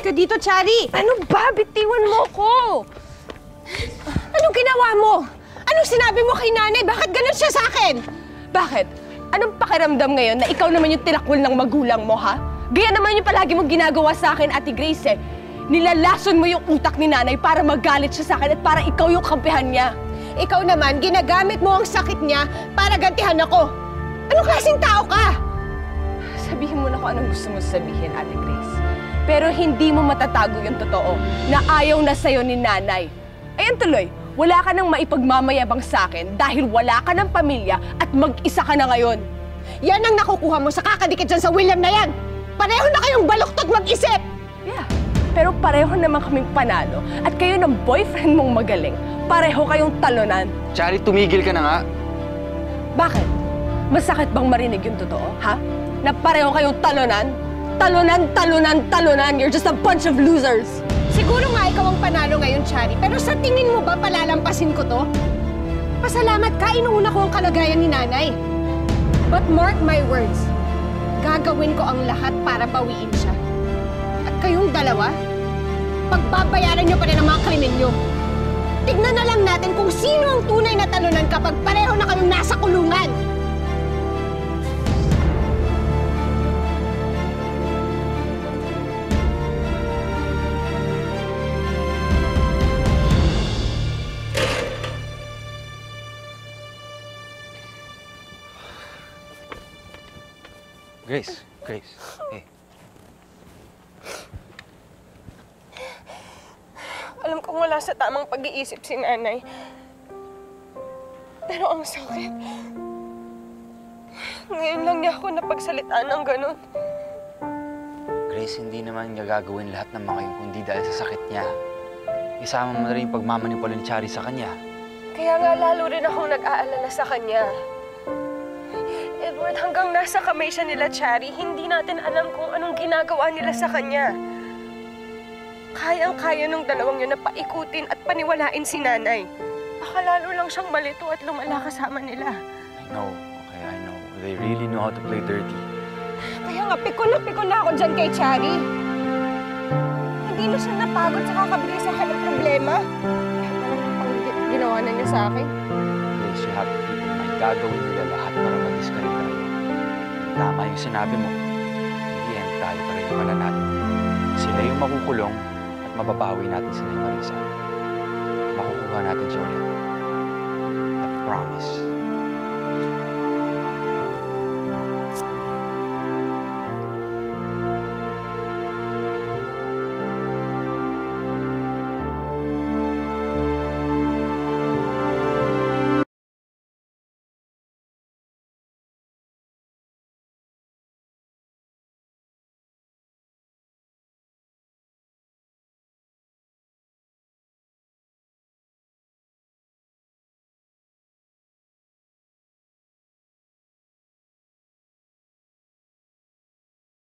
ka dito, Chari! Ano ba? Bitiwan mo ko! Anong ginawa mo? Anong sinabi mo kay nanay? Bakit ganun siya sa akin? Bakit? Anong pakiramdam ngayon na ikaw naman yung tinakwil ng magulang mo, ha? Gaya naman yung palagi mong ginagawa sa akin, Ate Grace, eh. Nilalason mo yung utak ni nanay para magalit siya sa akin at para ikaw yung kampihan niya. Ikaw naman, ginagamit mo ang sakit niya para gantihan ako. Anong klaseng tao ka? Sabihin mo na kung anong gusto mo sabihin, Ate Grace. Pero hindi mo matatago yung totoo na ayaw na sa'yo ni nanay. Ayan tuloy, wala ka nang maipagmamayabang sa akin dahil wala ka ng pamilya at mag-isa ka na ngayon. Yan ang nakukuha mo sa kakadikit dyan sa William na yan. Pareho na kayong baluktot mag-isip. Yeah, pero pareho naman kaming panalo at kayo ng boyfriend mong magaling. Pareho kayong talunan. Chari, tumigil ka na nga. Bakit? Masakit bang marinig yung totoo, ha? Na pareho kayong talunan? Talunan, talunan, talunan. You're just a bunch of losers. Siguro nga ikaw ang panalo ngayon, Chari. Pero sa tingin mo ba palalampasin ko to? Pasalamat ka, inuuna ko ang kalagayan ni nanay. But mark my words, gagawin ko ang lahat para bawiin siya. At kayong dalawa, pagbabayaran niyo pa rin ang mga krimen niyo. Tignan na lang natin kung sino ang tunay na talunan kapag pareho na kayong nasa kulungan. Grace, hey. Alam kong wala sa tamang pag-iisip si nanay. Pero ang sakit. Ngayon lang niya ako napagsalitaan ng ganun. Grace, hindi naman niya gagawin lahat ng mga yun kundi dahil sa sakit niya. Isama mo na rin yung pagmamanipula ni Chari sa kanya. Kaya nga lalo rin akong nag-aalala sa kanya. Edward, hanggang nasa kamay siya nila, Chari, hindi natin alam kung anong ginagawa nila sa kanya. Kayang-kaya nung dalawang yun na paikutin at paniwalain si nanay. Baka lalo lang siyang malito at lumala kasama nila. I know, okay, I know. They really know how to play dirty. Kaya nga, pikon na ako dyan kay Chari. Hindi na siya napagod sa kakabili sa akin ng problema. Ang ginawa na niya sa akin. Grace, you have to keep in mind, gagawin nila lahat para mag-disconnect tayo. Tama yung sinabi mo. Hindi yan tayo pa rin yung mananalo. Sila yung makukulong at mababawi natin sila yung Marisa. Makukuha natin siya ulit. I promise.